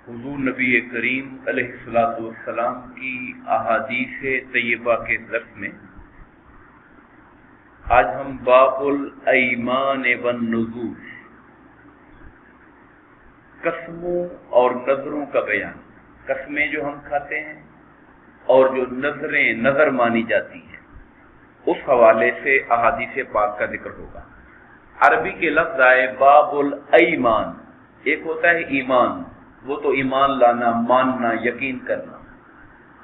حضور نبی کریم علیہ الصلوۃ والسلام کی احادیث طیبہ کے درس میں آج ہم باب الایمان والنذور، قسموں اور نذروں کا بیان، قسمیں جو ہم کھاتے ہیں اور جو نذر مانی جاتی ہیں، اس حوالے سے احادیث پاک کا ذکر ہوگا۔ عربی کے لفظ آئے باب الایمان، ایک ہوتا ہے ایمان، وہ تو ایمان لانا، ماننا، یقین کرنا،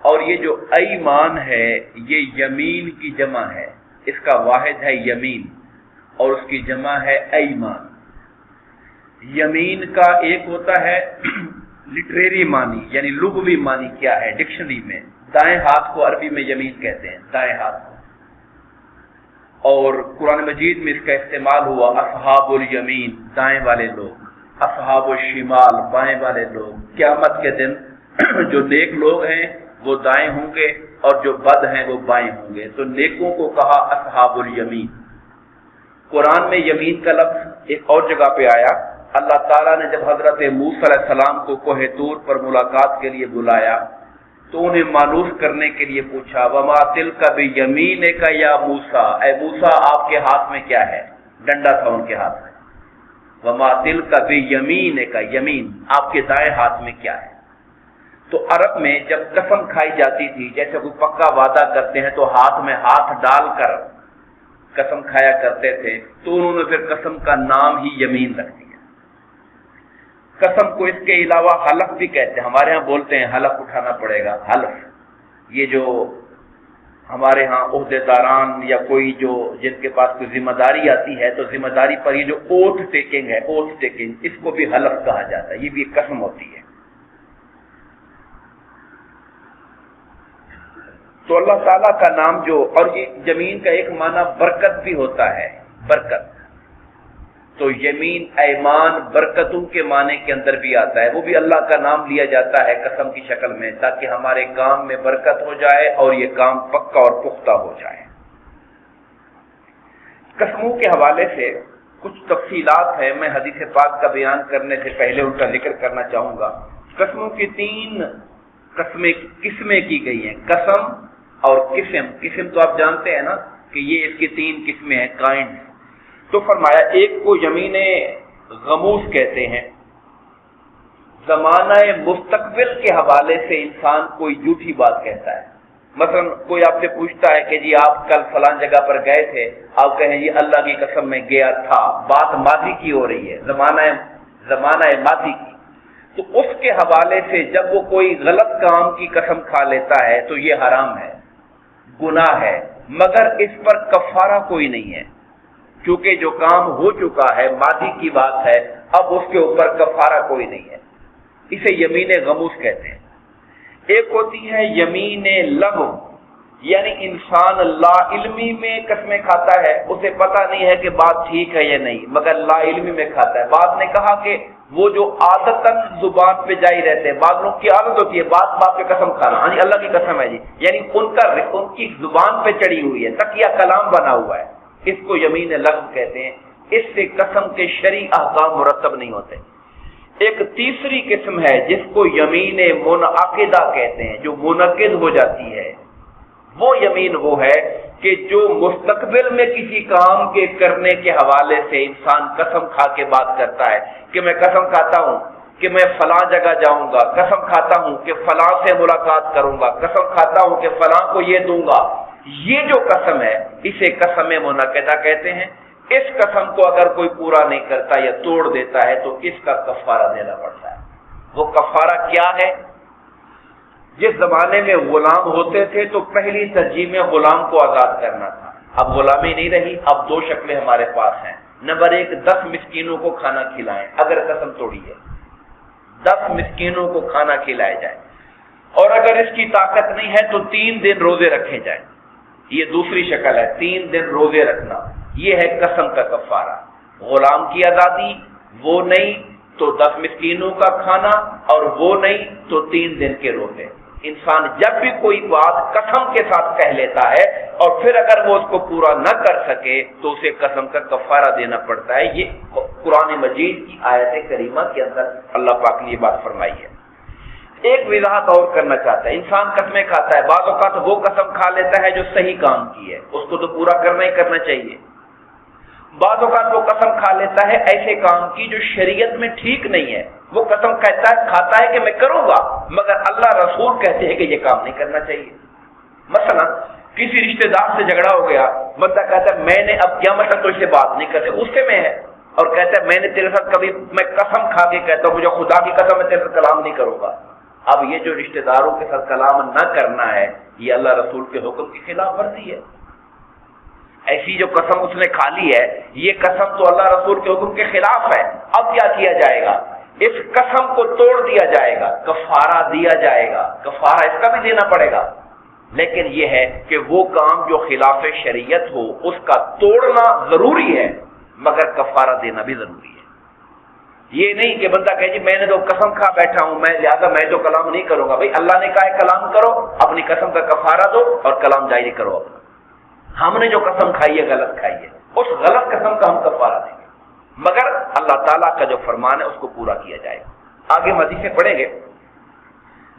اور یہ جو ایمان ہے یہ یمین کی جمع ہے، اس کا واحد ہے یمین اور اس کی جمع ہے ایمان۔ یمین کا ایک ہوتا ہے لٹریری معنی، یعنی لغوی معنی کیا ہے ڈکشنری میں، دائیں ہاتھ کو عربی میں یمین کہتے ہیں، دائیں ہاتھ کو، اور قرآن مجید میں اس کا استعمال ہوا اصحاب الیمین، دائیں والے لوگ، اصحاب الشمال، بائیں والے لوگ۔ قیامت کے دن جو نیک لوگ ہیں وہ دائیں ہوں گے اور جو بد ہیں وہ بائیں ہوں گے، تو نیکوں کو کہا اصحاب الیمین۔ قرآن میں یمین کا لفظ ایک اور جگہ پہ آیا، اللہ تعالیٰ نے جب حضرت موسیٰ علیہ السلام کو کوہ طور پر ملاقات کے لیے بلایا تو انہیں مانوس کرنے کے لیے پوچھا، وما تلک بیمینک یا موسیٰ، اے موسیٰ آپ کے ہاتھ میں کیا ہے؟ ڈنڈا تھا ان کے ہاتھ میں۔ وما تلک بیمینک، یمین آپ کے دائیں ہاتھ میں کیا ہے؟ تو عرب میں جب قسم کھائی جاتی تھی، جیسے کوئی پکا وعدہ کرتے ہیں تو ہاتھ میں ہاتھ ڈال کر قسم کھایا کرتے تھے، تو انہوں نے پھر قسم کا نام ہی یمین رکھ دیا۔ قسم کو اس کے علاوہ حلف بھی کہتے ہیں، ہمارے ہاں بولتے ہیں حلف اٹھانا پڑے گا، حلف۔ یہ جو ہمارے ہاں عہدے داران یا کوئی جو جن کے پاس کوئی ذمہ داری آتی ہے تو ذمہ داری پر یہ جو اوتھ ٹیکنگ ہے، اوتھ ٹیکنگ، اس کو بھی حلف کہا جاتا ہے، یہ بھی ایک قسم ہوتی ہے۔ تو اللہ تعالیٰ کا نام جو، اور یہ زمین کا ایک معنی برکت بھی ہوتا ہے، برکت، تو یمین ایمان برکتوں کے معنی کے اندر بھی آتا ہے، وہ بھی اللہ کا نام لیا جاتا ہے قسم کی شکل میں، تاکہ ہمارے کام میں برکت ہو جائے اور یہ کام پکا اور پختہ ہو جائے۔ قسموں کے حوالے سے کچھ تفصیلات ہیں، میں حدیث پاک کا بیان کرنے سے پہلے ان کا ذکر کرنا چاہوں گا۔ قسموں کی 3 قسمیں کی گئی ہیں، قسم اور قسم تو آپ جانتے ہیں نا کہ یہ اس کی 3 قسمیں ہیں، کائنڈ۔ تو فرمایا ایک کو یمین غموس کہتے ہیں، زمانہ مستقبل کے حوالے سے انسان کوئی جھوٹی بات کہتا ہے۔ مثلا کوئی آپ سے پوچھتا ہے کہ جی آپ کل فلاں جگہ پر گئے تھے، آپ کہیں جی اللہ کی قسم میں گیا تھا، بات ماضی کی ہو رہی ہے، زمانہ ماضی کی، تو اس کے حوالے سے جب وہ کوئی غلط کام کی قسم کھا لیتا ہے تو یہ حرام ہے، گناہ ہے، مگر اس پر کفارہ کوئی نہیں ہے، کیونکہ جو کام ہو چکا ہے، ماضی کی بات ہے، اب اس کے اوپر کفارہ کوئی نہیں ہے، اسے یمین غموس کہتے ہیں۔ ایک ہوتی ہے یمین لغو، یعنی انسان لا علمی میں قسمیں کھاتا ہے، اسے پتہ نہیں ہے کہ بات ٹھیک ہے یا نہیں، مگر لا علمی میں کھاتا ہے۔ بعد نے کہا کہ وہ جو عادتاً زبان پہ جاری رہتے ہیں، بعض لوگ کی عادت ہوتی ہے بات پہ قسم کھانا، ہاں جی اللہ کی قسم ہے جی، یعنی ان کی زبان پہ چڑھی ہوئی ہے، تکیہ کلام بنا ہوا ہے، اس کو یمین لغو کہتے ہیں، اس سے قسم کے شرعی احکام مرتب نہیں ہوتے۔ ایک تیسری قسم ہے جس کو یمین منعقدہ کہتے ہیں، جو منعقد ہو جاتی ہے، وہ یمین وہ ہے کہ جو مستقبل میں کسی کام کے کرنے کے حوالے سے انسان قسم کھا کے بات کرتا ہے، کہ میں قسم کھاتا ہوں کہ میں فلاں جگہ جاؤں گا، قسم کھاتا ہوں کہ فلاں سے ملاقات کروں گا، قسم کھاتا ہوں کہ فلاں کو یہ دوں گا، یہ جو قسم ہے اسے قسم منعقدہ کہتے ہیں۔ اس قسم کو اگر کوئی پورا نہیں کرتا یا توڑ دیتا ہے تو اس کا کفارہ دینا پڑتا ہے۔ وہ کفارہ کیا ہے؟ جس زمانے میں غلام ہوتے تھے تو پہلی ترجیح میں غلام کو آزاد کرنا تھا، اب غلامی نہیں رہی، اب 2 شکلیں ہمارے پاس ہیں۔ نمبر 1، 10 مسکینوں کو کھانا کھلائیں، اگر قسم توڑی ہے 10 مسکینوں کو کھانا کھلایا جائے، اور اگر اس کی طاقت نہیں ہے تو 3 دن روزے رکھے جائیں، یہ دوسری شکل ہے، 3 دن روزے رکھنا، یہ ہے قسم کا کفارہ۔ غلام کی آزادی، وہ نہیں تو 10 مسکینوں کا کھانا، اور وہ نہیں تو 3 دن کے روزے۔ انسان جب بھی کوئی بات قسم کے ساتھ کہہ لیتا ہے اور پھر اگر وہ اس کو پورا نہ کر سکے تو اسے قسم کا کفارہ دینا پڑتا ہے۔ یہ قرآن مجید کی آیت کریمہ کے اندر اللہ پاک نے یہ بات فرمائی ہے۔ ایک وضاحت اور کرنا چاہتا ہے، انسان قسمیں کھاتا ہے، بعض اوقات وہ قسم کھا لیتا ہے جو صحیح کام کی ہے، اس کو تو پورا کرنا ہی کرنا چاہیے، بعض اوقات وہ قسم کھا لیتا ہے ایسے کام کی جو شریعت میں ٹھیک نہیں ہے، وہ قسم کھاتا ہے کہ میں کروں گا، مگر اللہ رسول کہتے ہیں کہ یہ کام نہیں کرنا چاہیے۔ مثلا کسی رشتہ دار سے جھگڑا ہو گیا، بندہ کہتا ہے میں نے اب کیا مطلب تو اس سے بات نہیں کرتے، غصے میں ہے اور کہتا ہے میں نے تیرے ساتھ کبھی، میں قسم کھا کے کہتا ہوں مجھے خدا کی قسم میں تیرے ساتھ کلام نہیں کروں گا۔ اب یہ جو رشتہ داروں کے ساتھ کلام نہ کرنا ہے یہ اللہ رسول کے حکم کی خلاف ورزی ہے۔ ایسی جو قسم اس نے کھا لی ہے یہ قسم تو اللہ رسول کے حکم کے خلاف ہے۔ اب کیا کیا جائے گا؟ اس قسم کو توڑ دیا جائے گا، کفارہ دیا جائے گا، کفارہ اس کا بھی دینا پڑے گا، لیکن یہ ہے کہ وہ کام جو خلاف شریعت ہو اس کا توڑنا ضروری ہے مگر کفارہ دینا بھی ضروری ہے۔ یہ نہیں کہ بندہ کہے جی میں نے تو قسم کھا بیٹھا ہوں، میں لہٰذا میں تو کلام نہیں کروں گا۔ بھائی اللہ نے کہا ہے کلام کرو، اپنی قسم کا کفارہ دو اور کلام جاری کرو اپنا۔ ہم نے جو قسم کھائی ہے غلط کھائی ہے، اس غلط قسم کا ہم کفارہ دیں گے، مگر اللہ تعالیٰ کا جو فرمان ہے اس کو پورا کیا جائے گا۔ آگے ہم حدیثیں پڑھیں گے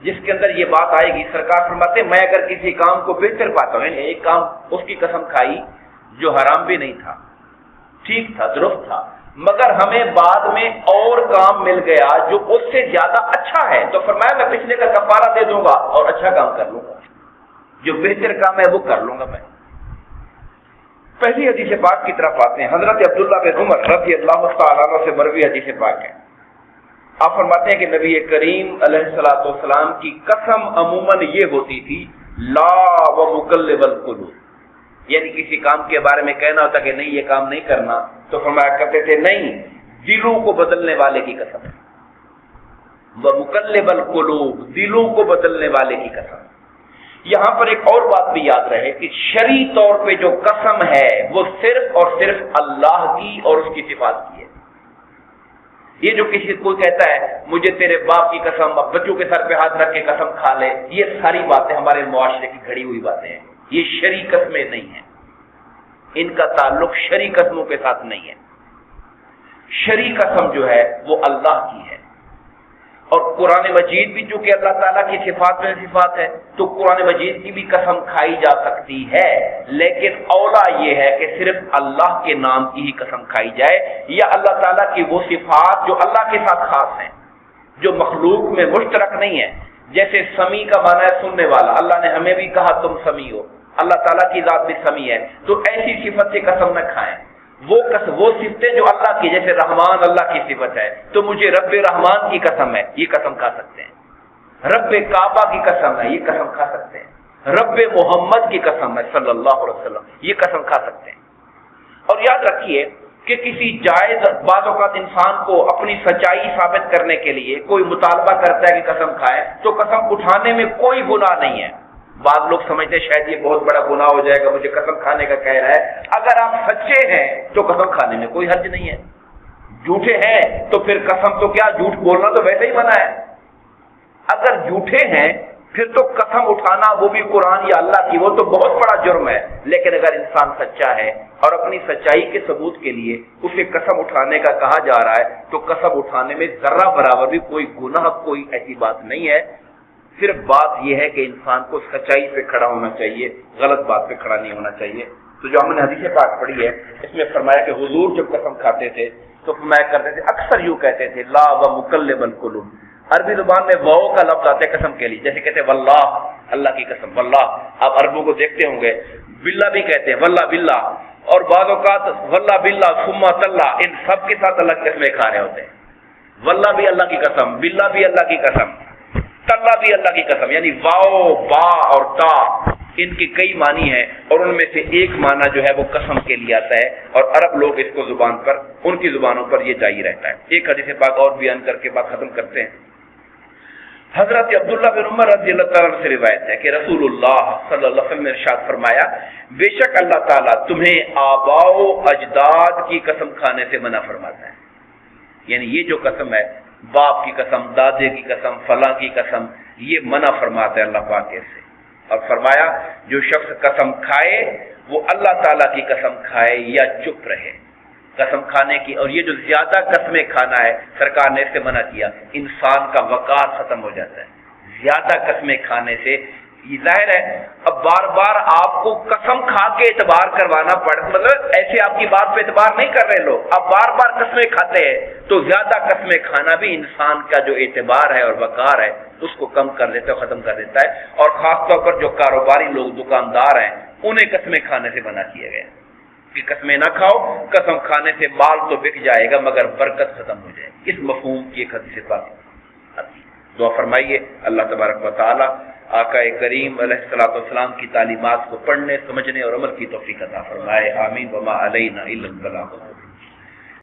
جس کے اندر یہ بات آئے گی۔ سرکار فرماتے ہیں میں اگر کسی کام کو بہتر پاتا ہوں، یعنی ایک کام اس کی قسم کھائی جو حرام بھی نہیں تھا، ٹھیک تھا، درست تھا، مگر ہمیں بعد میں اور کام مل گیا جو اس سے زیادہ اچھا ہے، تو فرمایا میں پچھلے کا کفارہ دے دوں گا اور اچھا کام کر لوں گا، جو بہتر کام ہے وہ کر لوں گا میں۔ پہلی حدیث پاک کی طرف آتے ہیں۔ حضرت عبداللہ بن عمر رضی اللہ تعالیٰ عنہ سے مروی حدیث پاک ہے۔ آپ فرماتے ہیں کہ نبی کریم علیہ الصلوۃ والسلام کی قسم عموماً یہ ہوتی تھی لا و مقلب القلوب، یعنی کسی کام کے بارے میں کہنا ہوتا کہ نہیں یہ کام نہیں کرنا تو فرمایا کرتے تھے نہیں، دلوں کو بدلنے والے کی قسم، و مقلب القلوب، دلوں کو بدلنے والے کی قسم۔ یہاں پر ایک اور بات بھی یاد رہے کہ شرعی طور پہ جو قسم ہے وہ صرف اور صرف اللہ کی اور اس کی صفات کی ہے۔ یہ جو کسی کو کہتا ہے مجھے تیرے باپ کی قسم، بچوں کے سر پہ ہاتھ رکھ کے قسم کھا لے، یہ ساری باتیں ہمارے معاشرے کی گھڑی ہوئی باتیں ہیں، یہ شرعی قسمیں نہیں ہیں، ان کا تعلق شرعی قسموں کے ساتھ نہیں ہے۔ شرعی قسم جو ہے وہ اللہ کی ہے، اور قرآن مجید بھی چونکہ اللہ تعالیٰ کی صفات میں صفات ہے تو قرآن مجید کی بھی قسم کھائی جا سکتی ہے، لیکن اولا یہ ہے کہ صرف اللہ کے نام کی ہی قسم کھائی جائے، یا اللہ تعالیٰ کی وہ صفات جو اللہ کے ساتھ خاص ہیں، جو مخلوق میں مشترک نہیں ہے۔ جیسے سمیع کا معنی ہے سننے والا، اللہ نے ہمیں بھی کہا تم سمیع ہو، اللہ تعالیٰ کی ذات بھی سمیع ہے، تو ایسی صفت سے قسم نہ کھائیں۔ وہ صفتیں جو اللہ کی، جیسے رحمان اللہ کی صفت ہے تو مجھے رب رحمان کی قسم ہے، یہ قسم کھا سکتے ہیں۔ رب کعبہ کی قسم ہے، یہ قسم کھا سکتے ہیں۔ رب محمد کی قسم ہے صلی اللہ علیہ وسلم، یہ قسم کھا سکتے ہیں۔ اور یاد رکھیے کہ کسی جائز، بعض اوقات انسان کو اپنی سچائی ثابت کرنے کے لیے کوئی مطالبہ کرتا ہے کہ قسم کھائے، تو قسم اٹھانے میں کوئی گناہ نہیں ہے۔ بعض لوگ سمجھتے ہیں شاید یہ بہت بڑا گناہ ہو جائے گا، مجھے قسم کھانے کا کہہ رہا ہے۔ اگر آپ سچے ہیں تو قسم کھانے میں کوئی حرج نہیں ہے، جھوٹے ہیں تو پھر قسم تو کیا، جھوٹ بولنا تو ویسے ہی منع ہے۔ اگر جھوٹے ہیں پھر تو قسم اٹھانا وہ بھی قرآن یا اللہ کی، وہ تو بہت بڑا جرم ہے، لیکن اگر انسان سچا ہے اور اپنی سچائی کے ثبوت کے لیے اسے قسم اٹھانے کا کہا جا رہا ہے تو قسم اٹھانے میں ذرہ برابر بھی کوئی گناہ، کوئی ایسی بات نہیں ہے۔ صرف بات یہ ہے کہ انسان کو سچائی پہ کھڑا ہونا چاہیے، غلط بات پہ کھڑا نہیں ہونا چاہیے۔ تو جو ہم نے حدیث پاک پڑھی ہے اس میں فرمایا کہ حضور جب قسم کھاتے تھے تو فرمایا کرتے تھے، اکثر یوں کہتے تھے لا و مقلب القلوب۔ عربی زبان میں واو کا لفظ آتا ہے قسم کے لیے، جیسے کہتے ہیں واللہ، اللہ کی قسم، واللہ۔ آپ عربوں کو دیکھتے ہوں گے باللہ بھی کہتے ہیں، واللہ باللہ، اور بعض اوقات واللہ باللہ ثم تاللہ، ان سب کے ساتھ الگ قسمیں کھا رہے ہوتے ہیں۔ واللہ بھی اللہ کی قسم، باللہ بھی اللہ کی قسم، تاللہ بھی اللہ کی قسم، یعنی واو، با اور تا، ان کی کئی معنی ہیں، اور ان میں سے ایک معنی جو ہے وہ قسم کے لیے آتا ہے، اور عرب لوگ اس کو زبان پر، ان کی زبانوں پر یہ جاری رہتا ہے۔ ایک حدیث پاک اور بیان کر کے بات ختم کرتے ہیں۔ حضرت عبداللہ بن عمر رضی اللہ تعالیٰ عنہ سے روایت ہے کہ رسول اللہ صلی اللہ علیہ وسلم نے ارشاد فرمایا، بے شک اللہ تعالیٰ تمہیں آباء و اجداد کی قسم کھانے سے منع فرماتا ہے، یعنی یہ جو قسم ہے، باپ کی قسم، دادے کی قسم، فلاں کی قسم، یہ منع فرماتا ہے اللہ پاک سے۔ اور فرمایا جو شخص قسم کھائے وہ اللہ تعالیٰ کی قسم کھائے یا چپ رہے۔ قسم کھانے کی، اور یہ جو زیادہ قسمیں کھانا ہے سرکار نے اس سے منع کیا، انسان کا وقار ختم ہو جاتا ہے، زیادہ قسمیں کھانے سے یہ ظاہر ہے اب بار بار آپ کو قسم کھا کے اعتبار کروانا پڑتا، مطلب ایسے آپ کی بات پہ اعتبار نہیں کر رہے لوگ، اب بار بار قسمیں کھاتے ہیں تو زیادہ قسمیں کھانا بھی انسان کا جو اعتبار ہے اور وقار ہے اس کو کم کر دیتا ہے، ختم کر دیتا ہے، اور خاص طور پر جو کاروباری لوگ دکاندار ہیں انہیں قسمیں کھانے سے منع کیا گیا کہ قسمیں نہ کھاؤ، قسم کھانے سے مال تو بک جائے گا مگر برکت ختم ہو جائے گی۔ اس مفہوم کی ایک حدیث پاک دعا فرمائیے اللہ تبارک و تعالی آقا کریم علیہ الصلوۃ والسلام کی تعلیمات کو پڑھنے، سمجھنے اور عمل کی توفیق عطا فرمائے، آمین۔ وما علینا الا البلاغ۔